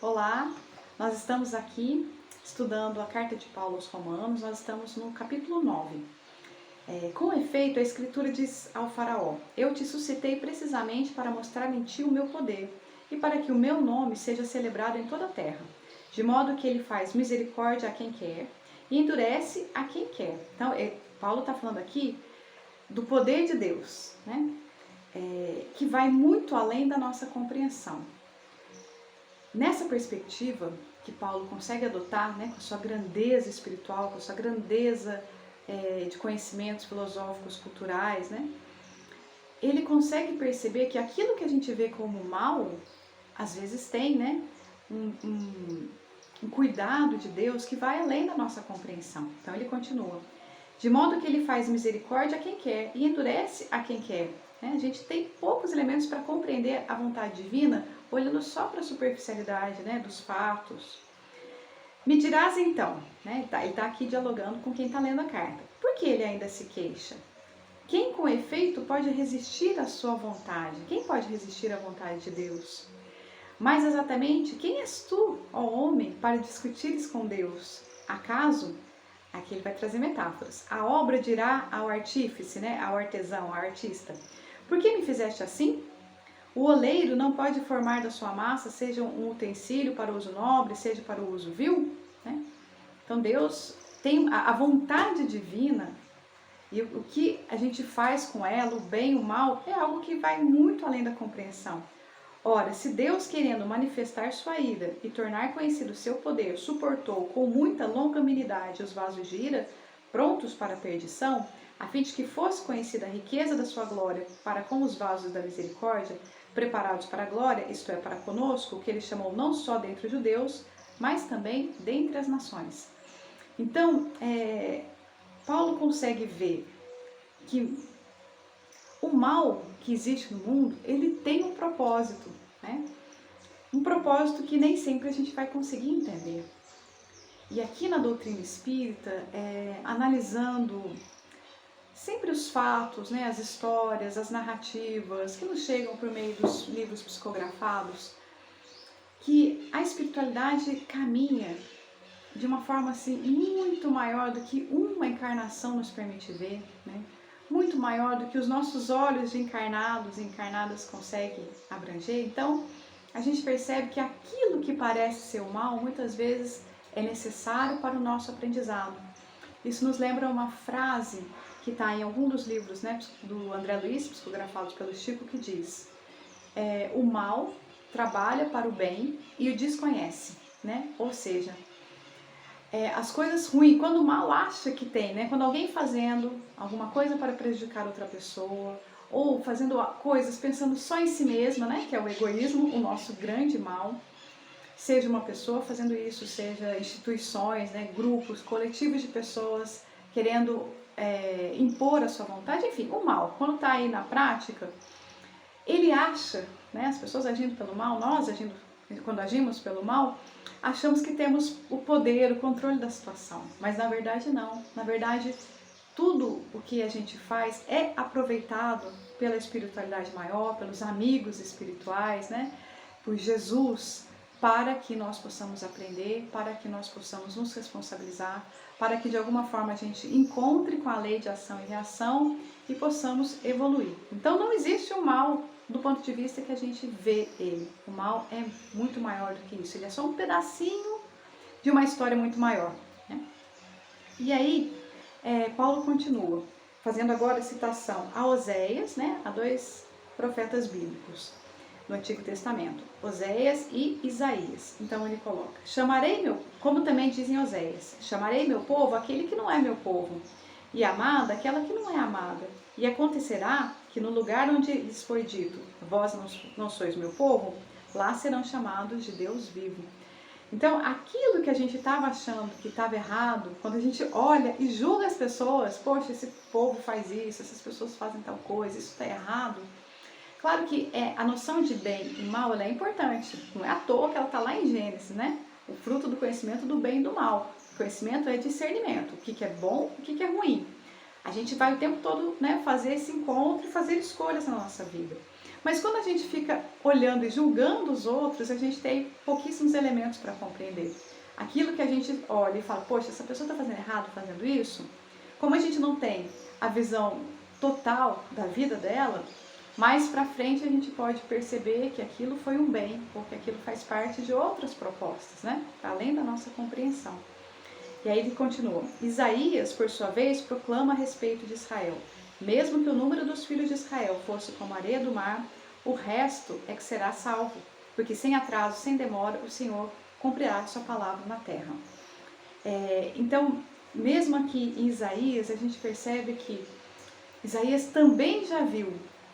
Olá, nós estamos aqui estudando a carta de Paulo aos Romanos, nós estamos no capítulo 9. Com efeito, a Escritura diz ao faraó: Eu te suscitei precisamente para mostrar em ti o meu poder e para que o meu nome seja celebrado em toda a terra, de modo que ele faz misericórdia a quem quer e endurece a quem quer. Então, Paulo está falando aqui do poder de Deus, né? Que vai muito além da nossa compreensão. Nessa perspectiva que Paulo consegue adotar, né, com a sua grandeza espiritual, com a sua grandeza de conhecimentos filosóficos, culturais, né, ele consegue perceber que aquilo que a gente vê como mal, às vezes tem, né, um cuidado de Deus que vai além da nossa compreensão. Então ele continua: de modo que ele faz misericórdia a quem quer e endurece a quem quer. A gente tem poucos elementos para compreender a vontade divina, olhando só para a superficialidade, né, dos fatos. Me dirás então, né, ele está aqui dialogando com quem está lendo a carta, por que ele ainda se queixa? Quem com efeito pode resistir à sua vontade? Quem pode resistir à vontade de Deus? Mais exatamente, quem és tu, ó homem, para discutires com Deus? Acaso, aqui ele vai trazer metáforas, a obra dirá ao artífice, né, ao artesão, ao artista: por que me fizeste assim? O oleiro não pode formar da sua massa, seja um utensílio para uso nobre, seja para o uso vil? Né? Então Deus tem a vontade divina, e o que a gente faz com ela, o bem e o mal, é algo que vai muito além da compreensão. Ora, se Deus, querendo manifestar sua ira e tornar conhecido seu poder, suportou com muita longanimidade os vasos de ira, prontos para a perdição, a fim de que fosse conhecida a riqueza da sua glória para com os vasos da misericórdia, preparados para a glória, isto é, para conosco, que ele chamou não só dentre os judeus, mas também dentre as nações. Então, Paulo consegue ver que o mal que existe no mundo, ele tem um propósito, né? Um propósito que nem sempre a gente vai conseguir entender. E aqui na doutrina espírita, analisando sempre os fatos, né, as histórias, as narrativas que nos chegam por meio dos livros psicografados, que a espiritualidade caminha de uma forma assim muito maior do que uma encarnação nos permite ver, né? Muito maior do que os nossos olhos de encarnados e encarnadas conseguem abranger. Então, a gente percebe que aquilo que parece ser o mal, muitas vezes é necessário para o nosso aprendizado. Isso nos lembra uma frase que está em algum dos livros, né, do André Luiz, psicografados pelo Chico, que diz: o mal trabalha para o bem e o desconhece, né? Ou seja, as coisas ruins, quando o mal acha que tem, né? Quando alguém fazendo alguma coisa para prejudicar outra pessoa, ou fazendo coisas pensando só em si mesma, né? Que é o egoísmo, o nosso grande mal. Seja uma pessoa fazendo isso, seja instituições, né? Grupos, coletivos de pessoas querendo impor a sua vontade, enfim, o mal, quando está aí na prática, ele acha, né? As pessoas agindo pelo mal, nós agindo, quando agimos pelo mal, achamos que temos o poder, o controle da situação, mas na verdade não. Na verdade, tudo o que a gente faz é aproveitado pela espiritualidade maior, pelos amigos espirituais, né? Por Jesus, para que nós possamos aprender, para que nós possamos nos responsabilizar, para que de alguma forma a gente encontre com a lei de ação e reação e possamos evoluir. Então não existe o mal do ponto de vista que a gente vê ele. O mal é muito maior do que isso. Ele é só um pedacinho de uma história muito maior, né? E aí, Paulo continua, fazendo agora a citação a Oséias, né, a dois profetas bíblicos no Antigo Testamento, Oséias e Isaías. Então ele coloca: chamarei meu, como também dizem Oséias, chamarei meu povo aquele que não é meu povo, e amada aquela que não é amada. E acontecerá que no lugar onde lhes foi dito, vós não sois meu povo, lá serão chamados de Deus vivo. Então, aquilo que a gente estava achando que estava errado, quando a gente olha e julga as pessoas, poxa, esse povo faz isso, essas pessoas fazem tal coisa, isso está errado. Claro que a noção de bem e mal ela é importante, não é à toa que ela está lá em Gênesis, né? O fruto do conhecimento do bem e do mal. O conhecimento é discernimento, o que é bom, o que é ruim. A gente vai o tempo todo, né, fazer esse encontro e fazer escolhas na nossa vida. Mas quando a gente fica olhando e julgando os outros, a gente tem pouquíssimos elementos para compreender. Aquilo que a gente olha e fala, poxa, essa pessoa está fazendo errado, fazendo isso, como a gente não tem a visão total da vida dela, mais para frente a gente pode perceber que aquilo foi um bem, ou que aquilo faz parte de outras propostas, né? Além da nossa compreensão. E aí ele continua. Isaías, por sua vez, proclama a respeito de Israel. Mesmo que o número dos filhos de Israel fosse como a areia do mar, o resto é que será salvo, porque sem atraso, sem demora, o Senhor cumprirá sua palavra na terra. Então, mesmo aqui em Isaías, a gente percebe que Isaías também já viu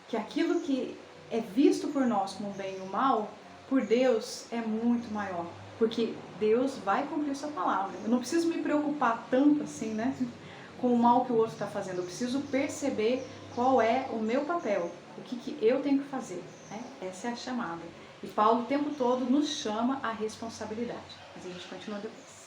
que aquilo que é visto por nós como bem e o mal, por Deus é muito maior. Porque Deus vai cumprir sua palavra. Eu não preciso me preocupar tanto assim, né? Com o mal que o outro está fazendo. Eu preciso perceber qual é o meu papel. O que eu tenho que fazer. Né? Essa é a chamada. E Paulo o tempo todo nos chama à responsabilidade. Mas a gente continua depois.